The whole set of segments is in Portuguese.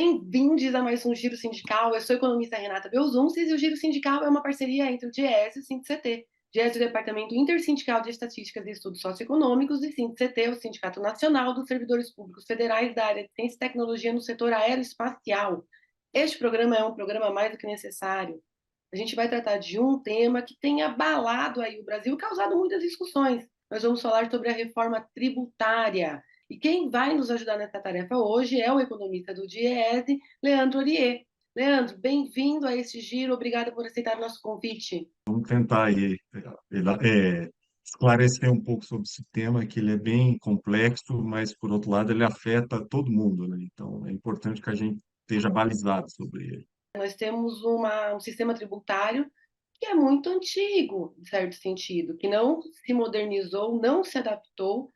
Bem-vindos a mais um Giro Sindical. Eu sou a economista Renata Belzunces e o Giro Sindical é uma parceria entre o DIEESE e o SINDIC-CT. DIEESE é o Departamento Intersindical de Estatísticas e Estudos Socioeconômicos e SINDIC-CT, o Sindicato Nacional dos Servidores Públicos Federais da área de Ciência e Tecnologia no setor aeroespacial. Este programa é um programa mais do que necessário. A gente vai tratar de um tema que tem abalado aí o Brasil e causado muitas discussões. Nós vamos falar sobre a reforma tributária. E quem vai nos ajudar nessa tarefa hoje é o economista do DIEESE, Leandro Orie. Leandro, bem-vindo a esse giro, obrigada por aceitar o nosso convite. Vamos tentar aí, esclarecer um pouco sobre esse tema, que ele é bem complexo, mas, por outro lado, ele afeta todo mundo, né? Então, é importante que a gente esteja balizado sobre ele. Nós temos um sistema tributário que é muito antigo, em certo sentido, que não se modernizou, não se adaptou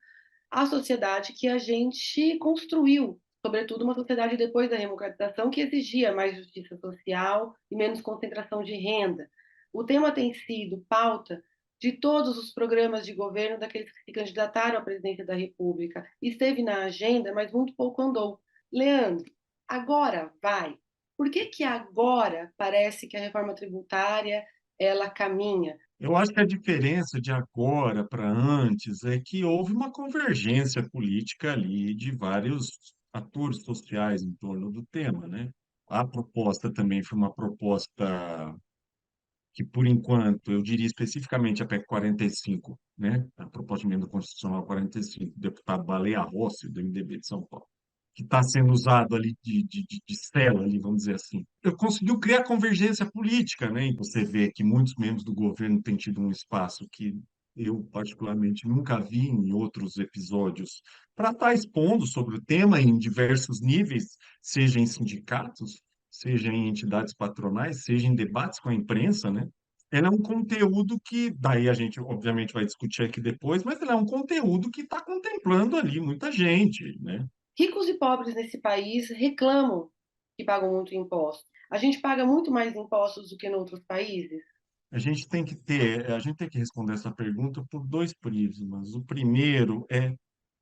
à sociedade que a gente construiu, sobretudo uma sociedade depois da democratização que exigia mais justiça social e menos concentração de renda. O tema tem sido pauta de todos os programas de governo daqueles que se candidataram à presidência da República. Esteve na agenda, mas muito pouco andou. Leandro, agora vai. Por que que agora parece que a reforma tributária ela caminha? Eu acho que a diferença de agora para antes é que houve uma convergência política ali de vários atores sociais em torno do tema, né? A proposta também foi uma proposta que, por enquanto, eu diria especificamente a PEC 45, né? A proposta de emenda constitucional 45, do deputado Baleia Rossi, do MDB de São Paulo, que está sendo usado ali de cela, ali, vamos dizer assim. Eu conseguiu criar convergência política, né? E você vê que muitos membros do governo têm tido um espaço que eu, particularmente, nunca vi em outros episódios, para estar expondo sobre o tema em diversos níveis, seja em sindicatos, seja em entidades patronais, seja em debates com a imprensa, né? Ela é um conteúdo que, daí a gente, obviamente, vai discutir aqui depois, mas ela é um conteúdo que está contemplando ali muita gente, né? Ricos e pobres nesse país reclamam que pagam muito imposto. A gente paga muito mais impostos do que em outros países. A gente tem que responder essa pergunta por dois prismas. O primeiro é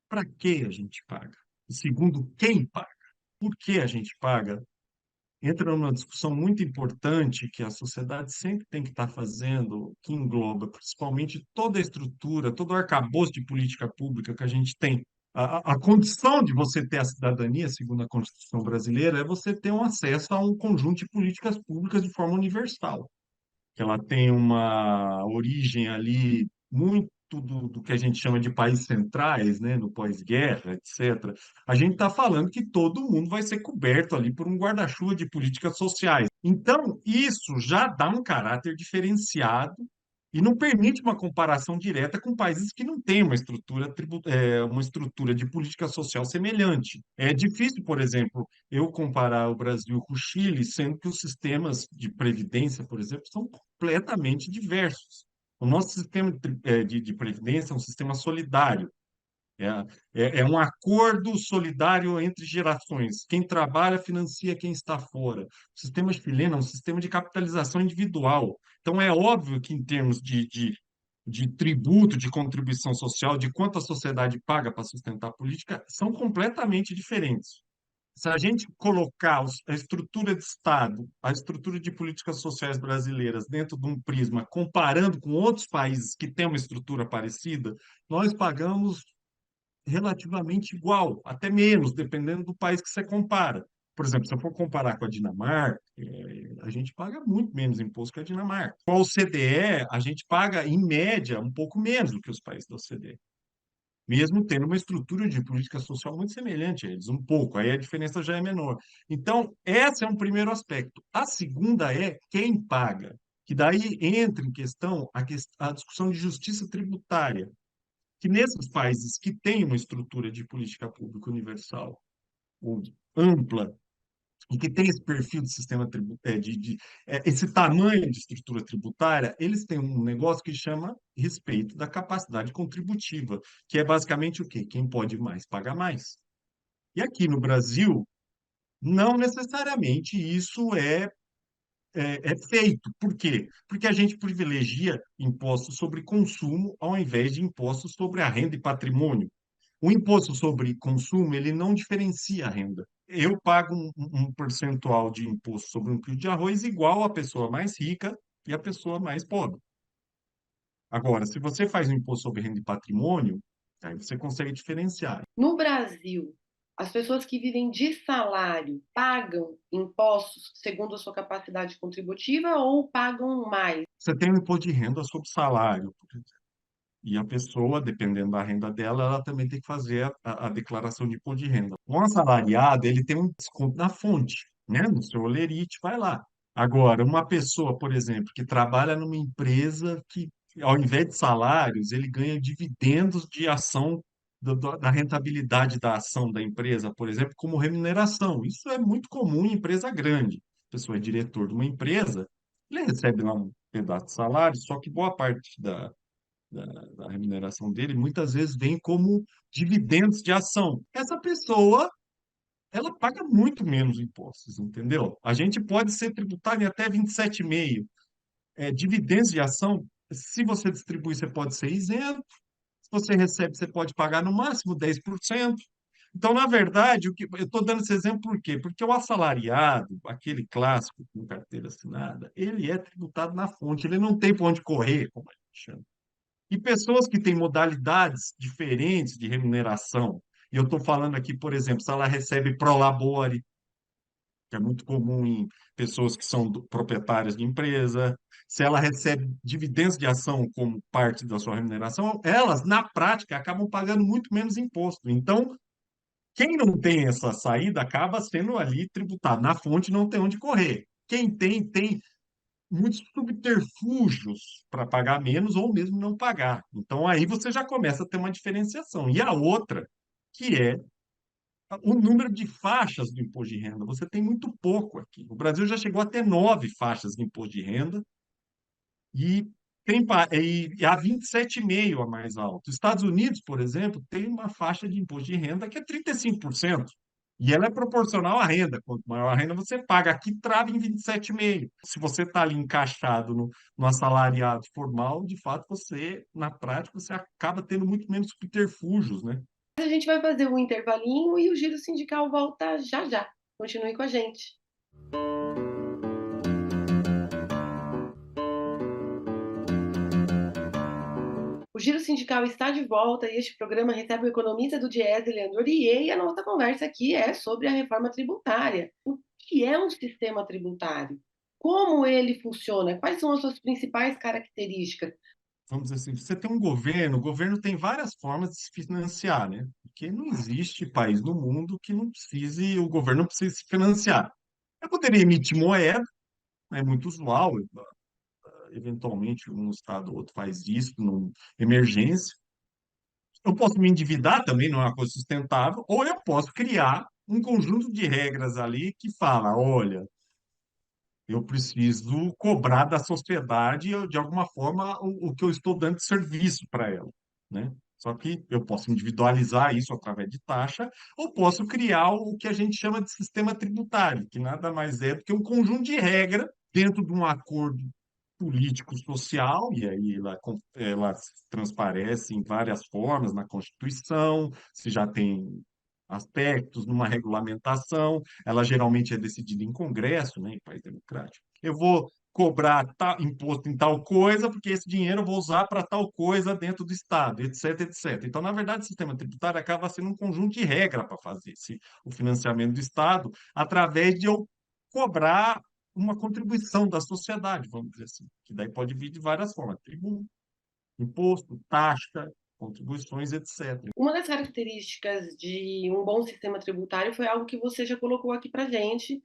para que a gente paga? O segundo, quem paga? Por que a gente paga? Entra numa discussão muito importante que a sociedade sempre tem que estar fazendo, que engloba principalmente toda a estrutura, todo o arcabouço de política pública que a gente tem. A condição de você ter a cidadania, segundo a Constituição brasileira, é você ter um acesso a um conjunto de políticas públicas de forma universal, que ela tem uma origem ali muito do que a gente chama de países centrais, né, no pós-guerra, etc. A gente está falando que todo mundo vai ser coberto ali por um guarda-chuva de políticas sociais. Então, isso já dá um caráter diferenciado e não permite uma comparação direta com países que não têm uma estrutura de política social semelhante. É difícil, por exemplo, eu comparar o Brasil com o Chile, sendo que os sistemas de previdência, por exemplo, são completamente diversos. O nosso sistema de previdência é um sistema solidário. É um acordo solidário entre gerações. Quem trabalha financia quem está fora. O sistema chileno é um sistema de capitalização individual. Então, é óbvio que, em termos de tributo, de contribuição social, de quanto a sociedade paga para sustentar a política, são completamente diferentes. Se a gente colocar a estrutura de Estado, a estrutura de políticas sociais brasileiras dentro de um prisma, comparando com outros países que têm uma estrutura parecida, nós pagamos relativamente igual, até menos, dependendo do país que você compara. Por exemplo, se eu for comparar com a Dinamarca, a gente paga muito menos imposto que a Dinamarca. Com a OCDE, a gente paga, em média, um pouco menos do que os países da OCDE, mesmo tendo uma estrutura de política social muito semelhante a eles, um pouco, aí a diferença já é menor. Então, esse é um primeiro aspecto. A segunda é quem paga, que daí entra em questão a discussão de justiça tributária, que nesses países que têm uma estrutura de política pública universal ou ampla e que tem esse perfil de sistema esse tamanho de estrutura tributária, eles têm um negócio que chama respeito da capacidade contributiva, que é basicamente o quê? Quem pode mais paga mais. E aqui no Brasil, não necessariamente isso é feito. Por quê? Porque a gente privilegia impostos sobre consumo ao invés de impostos sobre a renda e patrimônio. O imposto sobre consumo, ele não diferencia a renda. eu pago um percentual de imposto sobre um quilo de arroz igual à pessoa mais rica e à pessoa mais pobre. Agora, se você faz um imposto sobre renda e patrimônio, aí você consegue diferenciar. No Brasil, as pessoas que vivem de salário pagam impostos segundo a sua capacidade contributiva ou pagam mais? Você tem um imposto de renda sobre salário, por exemplo. E a pessoa, dependendo da renda dela, ela também tem que fazer a declaração de imposto de renda. Um assalariado, ele tem um desconto na fonte, né? No seu olerite, vai lá. Agora, uma pessoa, por exemplo, que trabalha numa empresa que, ao invés de salários, ele ganha dividendos de ação, da rentabilidade da ação da empresa, por exemplo, como remuneração. Isso é muito comum em empresa grande. A pessoa é diretor de uma empresa, ele recebe lá um pedaço de salário, só que boa parte da remuneração dele muitas vezes vem como dividendos de ação. Essa pessoa, ela paga muito menos impostos, entendeu? A gente pode ser tributado em até 27,5%. Dividendos de ação, se você distribui, você pode ser isento. Se você recebe, você pode pagar no máximo 10%. Então, na verdade, eu estou dando esse exemplo por quê? Porque o assalariado, aquele clássico com carteira assinada, ele é tributado na fonte, ele não tem para onde correr, como a gente chama. E pessoas que têm modalidades diferentes de remuneração. E eu estou falando aqui, por exemplo, se ela recebe prolabore, que é muito comum em pessoas que são proprietárias de empresa, se ela recebe dividendos de ação como parte da sua remuneração, elas, na prática, acabam pagando muito menos imposto. Então, quem não tem essa saída acaba sendo ali tributado. Na fonte não tem onde correr. Quem tem, tem muitos subterfúgios para pagar menos ou mesmo não pagar. Então aí você já começa a ter uma diferenciação. E a outra, que é o número de faixas do imposto de renda. Você tem muito pouco aqui. O Brasil já chegou a ter 9 faixas de imposto de renda e e a 27,5 a mais alta. Os Estados Unidos, por exemplo, tem uma faixa de imposto de renda que é 35%. E ela é proporcional à renda. Quanto maior a renda, você paga. Aqui trava em 27,5. Se você está ali encaixado no assalariado formal, de fato, você, na prática, você acaba tendo muito menos subterfúgios, né? A gente vai fazer um intervalinho e o Giro Sindical volta já já. Continue com a gente. O Giro Sindical está de volta e este programa recebe o economista do Diese, Leandro Orie, e a nossa conversa aqui é sobre a reforma tributária. O que é um sistema tributário? Como ele funciona? Quais são as suas principais características? Vamos dizer assim, você tem um governo, o governo tem várias formas de se financiar, né? Porque não existe país no mundo que não precise, o governo não precise se financiar. Eu poderia emitir moeda, é muito usual, eventualmente um estado ou outro faz isso, numa emergência. Eu posso me endividar também, não é uma coisa sustentável, ou eu posso criar um conjunto de regras ali que fala, olha, eu preciso cobrar da sociedade, de alguma forma, o que eu estou dando de serviço para ela, né? Só que eu posso individualizar isso através de taxa, ou posso criar o que a gente chama de sistema tributário, que nada mais é do que um conjunto de regras dentro de um acordo político-social, e aí ela se transparece em várias formas na Constituição, se já tem aspectos numa regulamentação, ela geralmente é decidida em Congresso, né, em país democrático. Eu vou cobrar imposto em tal coisa, porque esse dinheiro eu vou usar para tal coisa dentro do Estado, etc, etc. Então, na verdade, o sistema tributário acaba sendo um conjunto de regras para fazer o financiamento do Estado, através de eu cobrar uma contribuição da sociedade, vamos dizer assim, que daí pode vir de várias formas, tributo, imposto, taxa, contribuições, etc. Uma das características de um bom sistema tributário foi algo que você já colocou aqui para gente,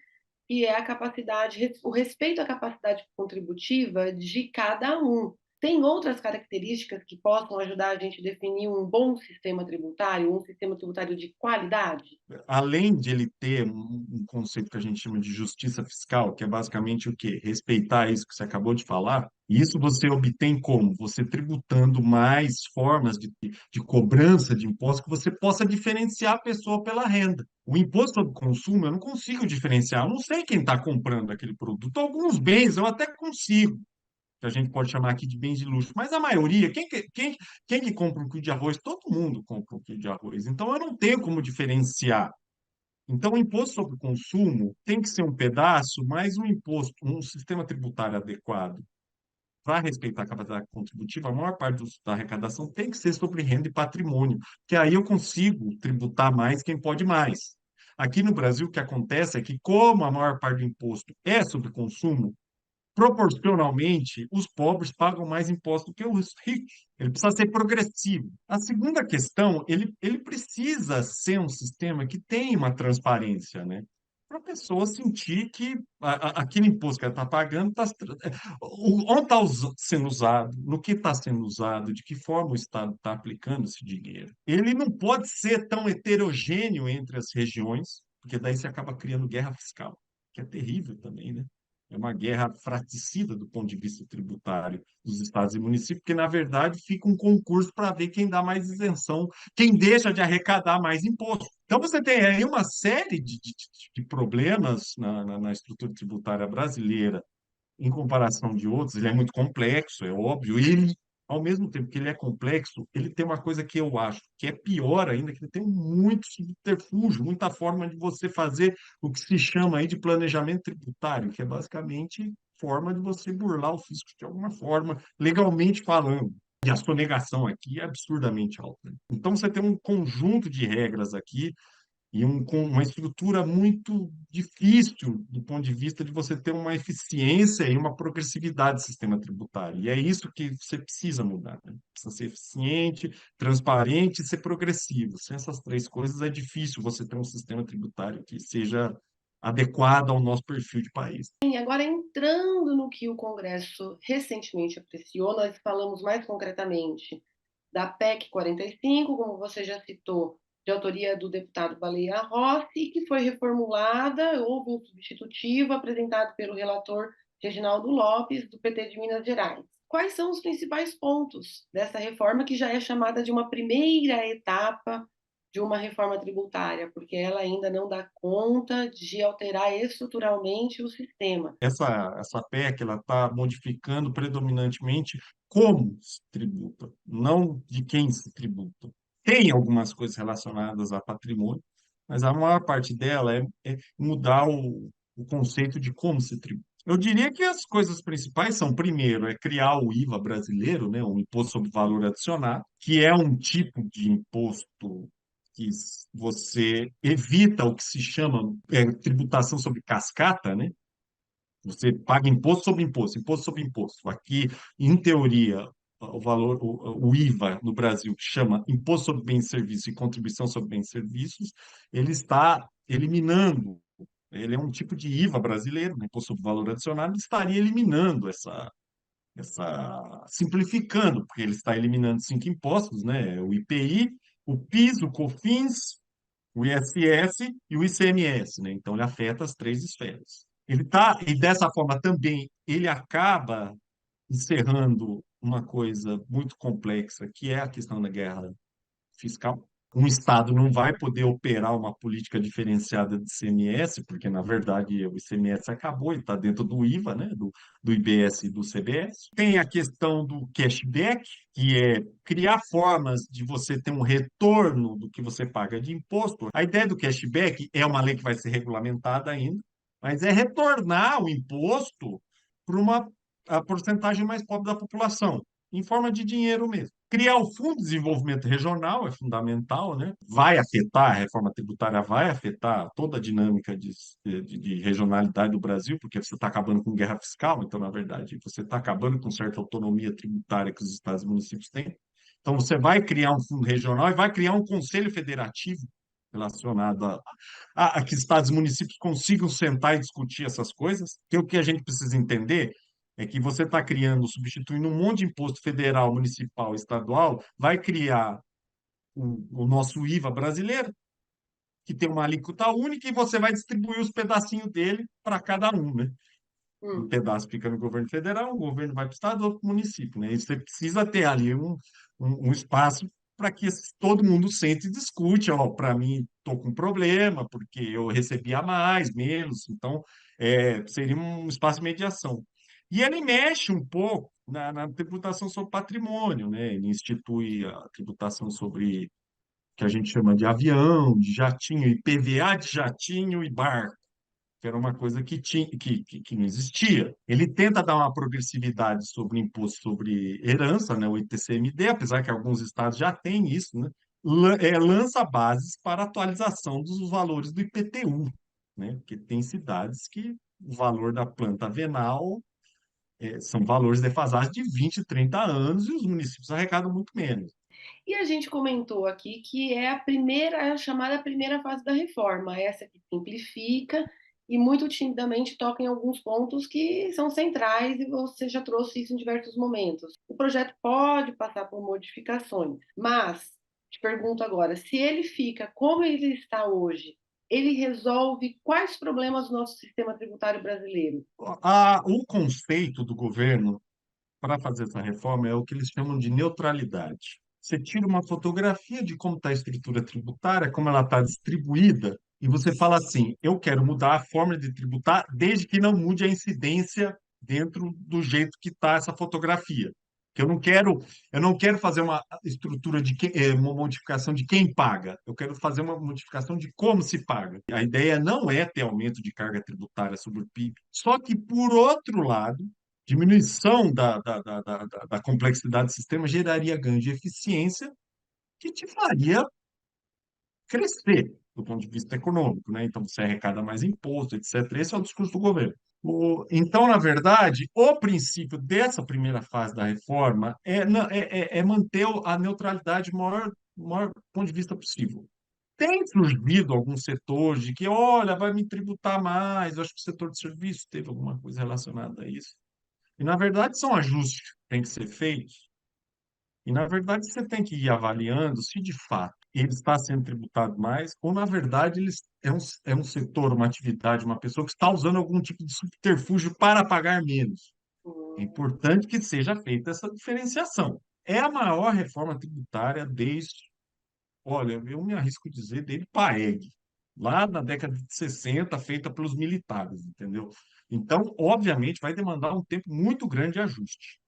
que é a capacidade, o respeito à capacidade contributiva de cada um. Tem outras características que possam ajudar a gente a definir um bom um sistema tributário de qualidade? Além de ele ter um conceito que a gente chama de justiça fiscal, que é basicamente o quê? Respeitar isso que você acabou de falar, e isso você obtém como? Você tributando mais formas de cobrança de impostos que você possa diferenciar a pessoa pela renda. O imposto sobre consumo, eu não consigo diferenciar, eu não sei quem está comprando aquele produto. Alguns bens eu até consigo, que a gente pode chamar aqui de bens de luxo, mas a maioria, quem que compra um quilo de arroz? Todo mundo compra um quilo de arroz. Então, eu não tenho como diferenciar. Então, o imposto sobre o consumo tem que ser um pedaço, mas um imposto, um sistema tributário adequado para respeitar a capacidade contributiva, a maior parte da arrecadação tem que ser sobre renda e patrimônio, que aí eu consigo tributar mais quem pode mais. Aqui no Brasil, o que acontece é que, como a maior parte do imposto é sobre consumo, proporcionalmente, os pobres pagam mais imposto que os ricos. Ele precisa ser progressivo. A segunda questão, ele precisa ser um sistema que tenha uma transparência, né? Para a pessoa sentir que aquele imposto que ela está pagando, onde está sendo usado, no que está sendo usado, de que forma o Estado está aplicando esse dinheiro. Ele não pode ser tão heterogêneo entre as regiões, porque daí você acaba criando guerra fiscal, que é terrível também, né? É uma guerra fratricida do ponto de vista tributário dos estados e municípios, porque, na verdade, fica um concurso para ver quem dá mais isenção, quem deixa de arrecadar mais imposto. Então, você tem aí uma série de problemas na estrutura tributária brasileira em comparação de outros, ele é muito complexo, é óbvio, e ele, ao mesmo tempo que ele é complexo, ele tem uma coisa que eu acho que é pior ainda, que ele tem muito subterfúgio, muita forma de você fazer o que se chama aí de planejamento tributário, que é basicamente forma de você burlar o fisco de alguma forma, legalmente falando. E a sonegação aqui é absurdamente alta. Então, você tem um conjunto de regras aqui e com uma estrutura muito difícil do ponto de vista de você ter uma eficiência e uma progressividade do sistema tributário. E é isso que você precisa mudar, né? Precisa ser eficiente, transparente e ser progressivo. Sem essas três coisas é difícil você ter um sistema tributário que seja adequado ao nosso perfil de país. E agora, entrando no que o Congresso recentemente apreciou, nós falamos mais concretamente da PEC 45, como você já citou, de autoria do deputado Baleia Rossi, que foi reformulada, houve um substitutivo apresentado pelo relator Reginaldo Lopes, do PT de Minas Gerais. Quais são os principais pontos dessa reforma, que já é chamada de uma primeira etapa de uma reforma tributária, porque ela ainda não dá conta de alterar estruturalmente o sistema? Essa PEC ela está modificando predominantemente como se tributa, não de quem se tributa. Tem algumas coisas relacionadas a patrimônio, mas a maior parte dela é mudar o conceito de como se tributa. Eu diria que as coisas principais são, primeiro, é criar o IVA brasileiro, né, o Imposto sobre Valor Adicionado, que é um tipo de imposto que você evita o que se chama tributação sobre cascata, né? Você paga imposto sobre imposto, imposto sobre imposto. Aqui, em teoria, o IVA no Brasil, que chama Imposto sobre Bens e Serviços e Contribuição sobre Bens e Serviços, ele está eliminando, ele é um tipo de IVA brasileiro, né, Imposto sobre Valor Adicionado, ele estaria eliminando simplificando, porque ele está eliminando cinco impostos, né, o IPI, o PIS, o COFINS, o ISS e o ICMS, né? Então ele afeta as três esferas. E dessa forma também ele acaba encerrando uma coisa muito complexa, que é a questão da guerra fiscal. Um Estado não vai poder operar uma política diferenciada de ICMS, porque, na verdade, o ICMS acabou e está dentro do IVA, né? Do IBS e do CBS. Tem a questão do cashback, que é criar formas de você ter um retorno do que você paga de imposto. A ideia do cashback é uma lei que vai ser regulamentada ainda, mas é retornar o imposto para a porcentagem mais pobre da população, em forma de dinheiro mesmo. Criar o Fundo de Desenvolvimento Regional é fundamental, né? Vai afetar, a reforma tributária vai afetar toda a dinâmica de regionalidade do Brasil, porque você está acabando com guerra fiscal, então, na verdade, você está acabando com certa autonomia tributária que os estados e municípios têm. Então, você vai criar um fundo regional e vai criar um conselho federativo relacionado a que estados e municípios consigam sentar e discutir essas coisas, que o que a gente precisa entender é que você está criando, substituindo um monte de imposto federal, municipal, estadual, vai criar o nosso IVA brasileiro, que tem uma alíquota única, e você vai distribuir os pedacinhos dele para cada um, né? Um Hum. pedaço fica no governo federal, um governo vai para o estado, outro para o município, né? E você precisa ter ali um espaço para que todo mundo sente e discute, ó, para mim estou com problema, porque eu recebia mais, menos, então seria um espaço de mediação. E ele mexe um pouco na tributação sobre patrimônio, né? Ele institui a tributação sobre que a gente chama de avião, de jatinho, IPVA de jatinho e barco, que era uma coisa que não existia. Ele tenta dar uma progressividade sobre o imposto sobre herança, né, o ITCMD, apesar que alguns estados já têm isso, né, lança bases para atualização dos valores do IPTU, né, porque tem cidades que o valor da planta venal são valores defasados de 20, 30 anos e os municípios arrecadam muito menos. E a gente comentou aqui que é a primeira, é a chamada primeira fase da reforma, essa que simplifica e muito timidamente toca em alguns pontos que são centrais e você já trouxe isso em diversos momentos. O projeto pode passar por modificações, mas te pergunto agora, se ele fica como ele está hoje, ele resolve quais problemas do nosso sistema tributário brasileiro? O conceito do governo para fazer essa reforma é o que eles chamam de neutralidade. Você tira uma fotografia de como está a estrutura tributária, como ela está distribuída, e você fala assim: eu quero mudar a forma de tributar, desde que não mude a incidência dentro do jeito que está essa fotografia. Que eu não quero fazer uma estrutura uma modificação de quem paga. Eu quero fazer uma modificação de como se paga. A ideia não é ter aumento de carga tributária sobre o PIB. Só que, por outro lado, diminuição da complexidade do sistema geraria ganho de eficiência que te faria crescer do ponto de vista econômico, né? Então, você arrecada mais imposto, etc. Esse é o discurso do governo. Então, na verdade, o princípio dessa primeira fase da reforma é manter a neutralidade maior ponto de vista possível. Tem surgido alguns setores de que, olha, vai me tributar mais. Eu acho que o setor de serviços teve alguma coisa relacionada a isso. E, na verdade, são ajustes que têm que ser feitos. E, na verdade, você tem que ir avaliando se, de fato, ele está sendo tributado mais ou, na verdade, é um setor, uma atividade, uma pessoa que está usando algum tipo de subterfúgio para pagar menos. É importante que seja feita essa diferenciação. É a maior reforma tributária olha, eu me arrisco a dizer, desde Paeg, lá na década de 60, feita pelos militares, entendeu? Então, obviamente, vai demandar um tempo muito grande de ajuste.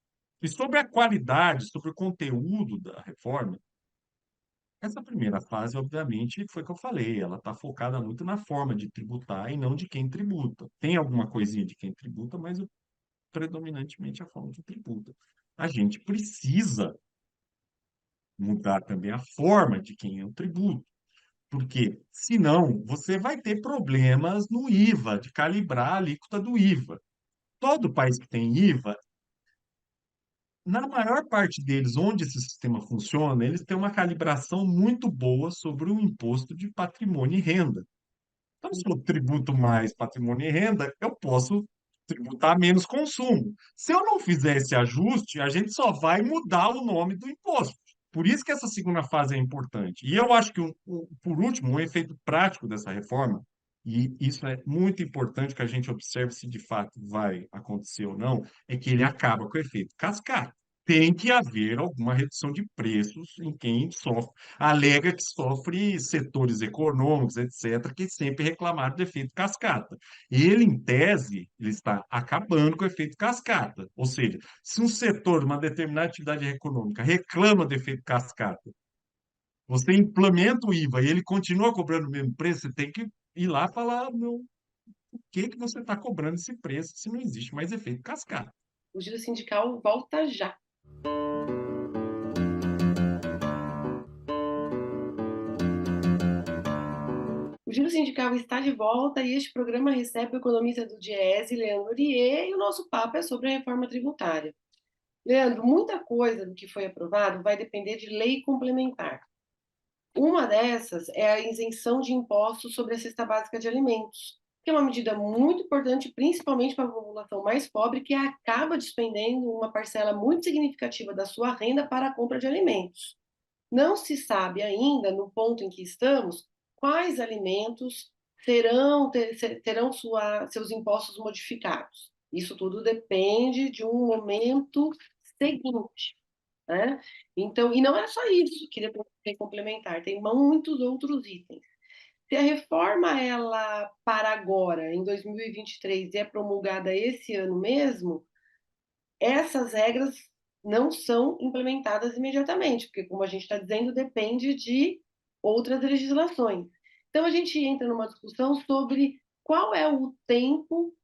E sobre a qualidade, sobre o conteúdo da reforma, essa primeira fase, obviamente, foi o que eu falei, ela está focada muito na forma de tributar e não de quem tributa. Tem alguma coisinha de quem tributa, mas predominantemente a forma de tributa. A gente precisa mudar também a forma de quem é o tributo. Porque, senão, você vai ter problemas no IVA, de calibrar a alíquota do IVA. Todo país que tem IVA, na maior parte deles, onde esse sistema funciona, eles têm uma calibração muito boa sobre o imposto de patrimônio e renda. Então, se eu tributo mais patrimônio e renda, eu posso tributar menos consumo. Se eu não fizer esse ajuste, a gente só vai mudar o nome do imposto. Por isso que essa segunda fase é importante. E eu acho que, por último, um efeito prático dessa reforma, e isso é muito importante que a gente observe se de fato vai acontecer ou não, é que ele acaba com o efeito cascata. Tem que haver alguma redução de preços em quem sofre, alega que sofre setores econômicos, etc., que sempre reclamaram do efeito cascata. Ele, em tese, ele está acabando com o efeito cascata. Ou seja, se um setor, uma determinada atividade econômica, reclama do efeito cascata, você implementa o IVA e ele continua cobrando o mesmo preço, você tem que ir lá e falar, meu, por que que você está cobrando esse preço se não existe mais efeito cascata? O giro sindical volta já. O Giro Sindical está de volta e este programa recebe o economista do Diese, Leandro Ourier, e o nosso papo é sobre a reforma tributária. Leandro, muita coisa do que foi aprovado vai depender de lei complementar. Uma dessas é a isenção de impostos sobre a cesta básica de alimentos, que é uma medida muito importante, principalmente para a população mais pobre, que acaba despendendo uma parcela muito significativa da sua renda para a compra de alimentos. Não se sabe ainda, no ponto em que estamos, quais alimentos terão seus impostos modificados. Isso tudo depende de um momento seguinte. Né? Então, e não é só isso que depois tem complementar, tem muitos outros itens. Se a reforma ela para agora, em 2023, e é promulgada esse ano mesmo, essas regras não são implementadas imediatamente, porque, como a gente está dizendo, depende de outras legislações. Então, a gente entra numa discussão sobre qual é o tempo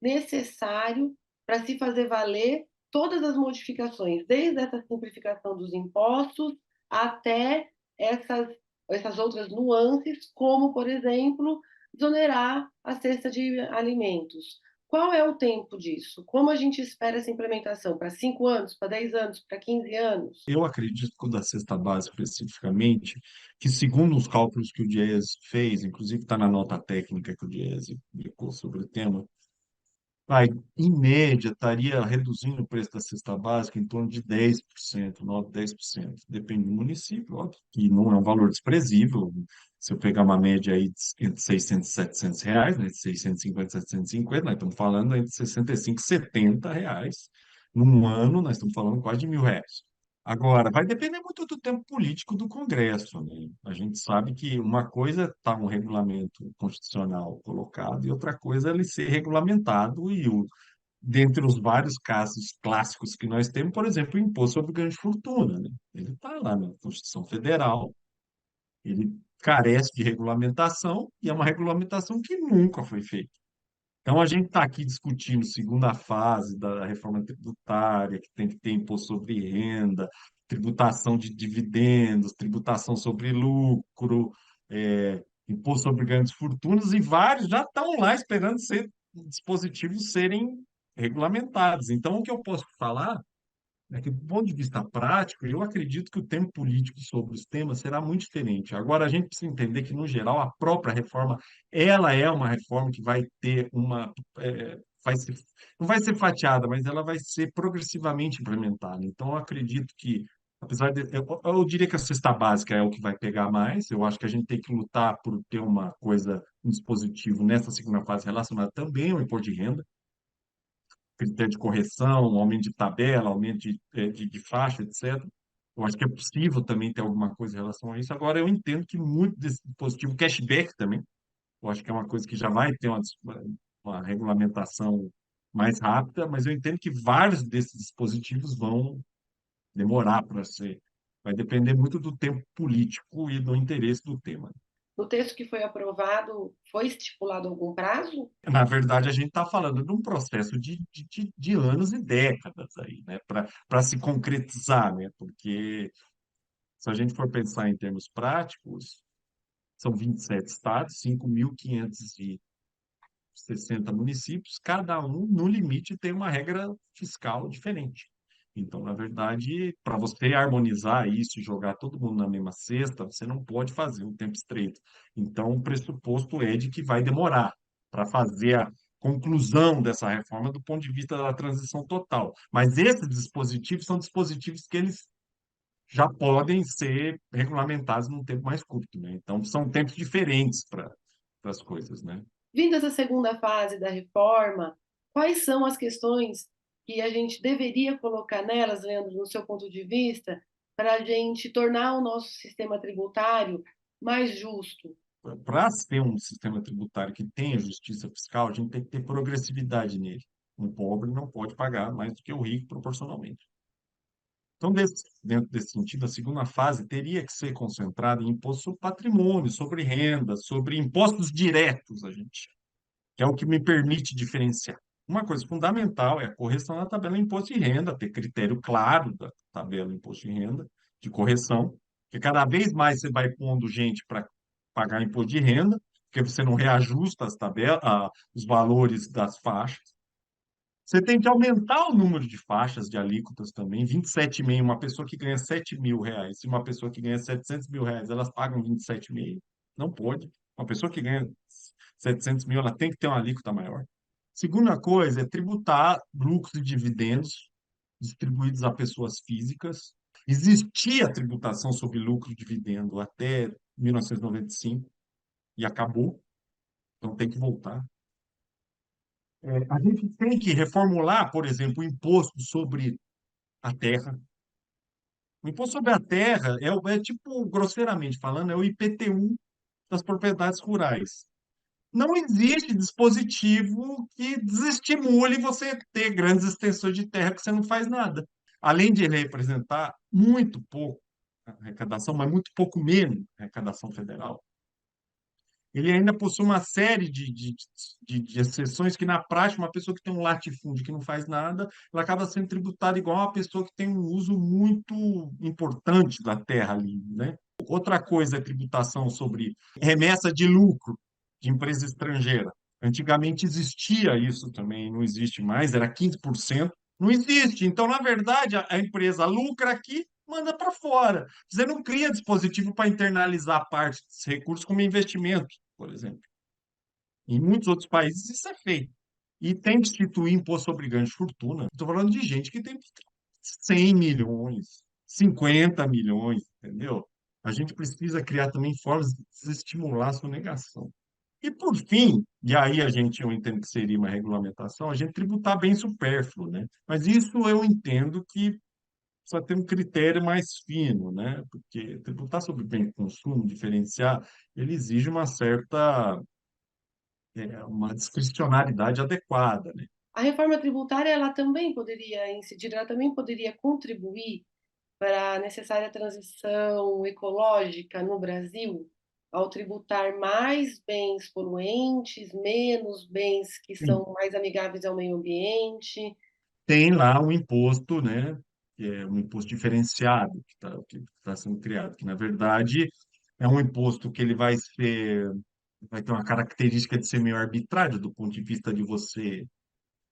necessário para se fazer valer todas as modificações, desde essa simplificação dos impostos até essas outras nuances, como, por exemplo, desonerar a cesta de alimentos. Qual é o tempo disso? Como a gente espera essa implementação? Para 5 anos, para 10 anos, para 15 anos? Eu acredito que o da cesta básica especificamente, que segundo os cálculos que o Diese fez, inclusive está na nota técnica que o Diese publicou sobre o tema, vai, em média, estaria reduzindo o preço da cesta básica em torno de 10%, 9, 10%. Depende do município, óbvio, que não é um valor desprezível. Se eu pegar uma média aí entre 600 e 700 reais, né, de 650 e 750, nós estamos falando entre 65 e 70 reais. Num ano, nós estamos falando quase de R$ 1.000. Agora, vai depender muito do tempo político do Congresso, né? A gente sabe que uma coisa está um regulamento constitucional colocado e outra coisa é ele ser regulamentado dentre os vários casos clássicos que nós temos, por exemplo, o imposto sobre ganho de fortuna, né? Ele está lá na Constituição Federal, ele carece de regulamentação e é uma regulamentação que nunca foi feita. Então, a gente está aqui discutindo segunda fase da reforma tributária, que tem que ter imposto sobre renda, tributação de dividendos, tributação sobre lucro, imposto sobre grandes fortunas, e vários já estão lá esperando dispositivos serem regulamentados. Então, o que eu posso falar é que, do ponto de vista prático, eu acredito que o tempo político sobre os temas será muito diferente. Agora, a gente precisa entender que, no geral, a própria reforma, ela é uma reforma que vai ter vai ser, não vai ser fatiada, mas ela vai ser progressivamente implementada. Então, eu acredito que, apesar de, eu diria que a cesta básica é o que vai pegar mais. Eu acho que a gente tem que lutar por ter uma coisa, um dispositivo nessa segunda fase relacionado também ao imposto de renda, critério de correção, aumento de tabela, aumento de faixa, etc. Eu acho que é possível também ter alguma coisa em relação a isso. Agora, eu entendo que muito desse dispositivo, cashback também, eu acho que é uma coisa que já vai ter uma regulamentação mais rápida, mas eu entendo que vários desses dispositivos vão demorar para ser. Vai depender muito do tempo político e do interesse do tema. No texto que foi aprovado, foi estipulado algum prazo? Na verdade, a gente está falando de um processo de anos e décadas aí, né, para se concretizar, né, porque se a gente for pensar em termos práticos, são 27 estados, 5.560 municípios, cada um, no limite, tem uma regra fiscal diferente. Então, na verdade, para você harmonizar isso e jogar todo mundo na mesma cesta, você não pode fazer um tempo estreito. Então, o pressuposto é de que vai demorar para fazer a conclusão dessa reforma do ponto de vista da transição total. Mas esses dispositivos são dispositivos que eles já podem ser regulamentados num tempo mais curto, né? Então, são tempos diferentes para as coisas, né? Vindo essa segunda fase da reforma, quais são as questões que a gente deveria colocar nelas, Leandro, no seu ponto de vista, para a gente tornar o nosso sistema tributário mais justo? Para ter um sistema tributário que tenha justiça fiscal, a gente tem que ter progressividade nele. Um pobre não pode pagar mais do que o rico proporcionalmente. Então, dentro desse sentido, a segunda fase teria que ser concentrada em imposto sobre patrimônio, sobre renda, sobre impostos diretos, a gente, que é o que me permite diferenciar. Uma coisa fundamental é a correção da tabela de imposto de renda, ter critério claro da tabela de imposto de renda, de correção, porque cada vez mais você vai pondo gente para pagar imposto de renda, porque você não reajusta as tabelas, os valores das faixas. Você tem que aumentar o número de faixas de alíquotas também, 27,5. Uma pessoa que ganha R$ 7.000 e uma pessoa que ganha R$ 700.000, elas pagam 27,5. Não pode. Uma pessoa que ganha 700 mil, ela tem que ter uma alíquota maior. Segunda coisa é tributar lucros e dividendos distribuídos a pessoas físicas. Existia a tributação sobre lucro e dividendo até 1995 e acabou, então tem que voltar. A gente tem que reformular, por exemplo, o imposto sobre a terra. O imposto sobre a terra é tipo, grosseiramente falando, é o IPTU das propriedades rurais. Não existe dispositivo que desestimule você ter grandes extensões de terra que você não faz nada. Além de ele representar muito pouco, arrecadação, mas muito pouco menos arrecadação federal. Ele ainda possui uma série de exceções que, na prática, uma pessoa que tem um latifúndio que não faz nada, ela acaba sendo tributada igual uma pessoa que tem um uso muito importante da terra ali, né? Outra coisa é tributação sobre remessa de lucro de empresa estrangeira. Antigamente existia isso também, não existe mais, era 15%. Não existe. Então, na verdade, a empresa lucra aqui, manda para fora. Você não cria dispositivo para internalizar parte desses recursos como investimento, por exemplo. Em muitos outros países isso é feito. E tem que instituir imposto sobre ganho de fortuna. Estou falando de gente que tem 100 milhões, 50 milhões, entendeu? A gente precisa criar também formas de desestimular a sonegação. E, por fim, e aí a gente, eu entendo que seria uma regulamentação, a gente tributar bem supérfluo, né? Mas isso eu entendo que precisa ter um critério mais fino, né? Porque tributar sobre bem de consumo, diferenciar, ele exige uma certa, uma discricionariedade adequada, né? A reforma tributária, ela também poderia incidir, ela também poderia contribuir para a necessária transição ecológica no Brasil, ao tributar mais bens poluentes, menos bens que Sim. são mais amigáveis ao meio ambiente. Tem lá um imposto, né? Que é um imposto diferenciado que tá sendo criado, que na verdade é um imposto que ele vai ter uma característica de ser meio arbitrário do ponto de vista de você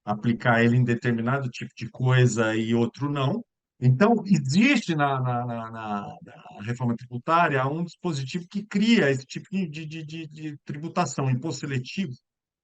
aplicar ele em determinado tipo de coisa e outro não. Então, existe na reforma tributária um dispositivo que cria esse tipo de tributação, imposto seletivo.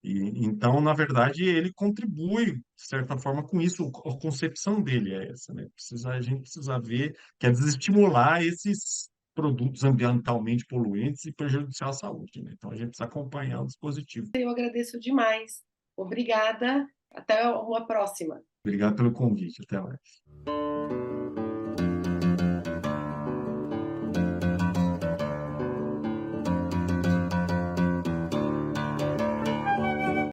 Então, na verdade, ele contribui, de certa forma, com isso. A concepção dele é essa, né? A gente precisa ver que é desestimular esses produtos ambientalmente poluentes e prejudiciais à saúde, né? Então, a gente precisa acompanhar o dispositivo. Eu agradeço demais. Obrigada. Até uma próxima. Obrigado pelo convite. Até mais.